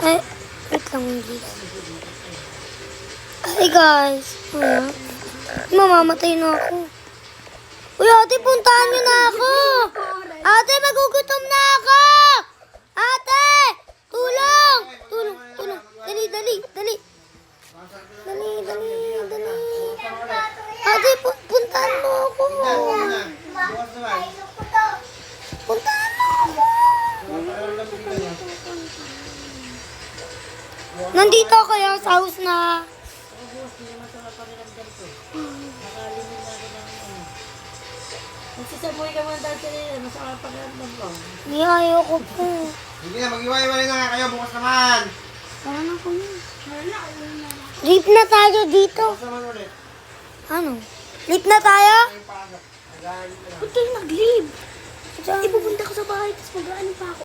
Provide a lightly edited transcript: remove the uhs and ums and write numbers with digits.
Ay, wait lang guys. Hi guys. Mamamatay na ako. Uy, ate, puntahan niyo na ako. Ate, magugutom na ako. Ate, tulong. Tulong, tulong. Dali, dali, dali. Dali, dali, dali. Ate, puntahan mo ako. Puntahan mo ako. Nandito kayo sa house na. Nagsisaboy ka man dahil sila, masama pag-alam ko. Hindi, ayoko po. Sige na, mag-iwalay na nga kayo. Bukas naman. Para na ko yun. Leap na tayo dito. Bukas naman ulit. Ano? Leap na tayo? Yung pasok. Nagalit na lang. Ba't kayo nag-leave? Diyan. Ipupunta ko sa bahay, tapos mag-ano pa ako.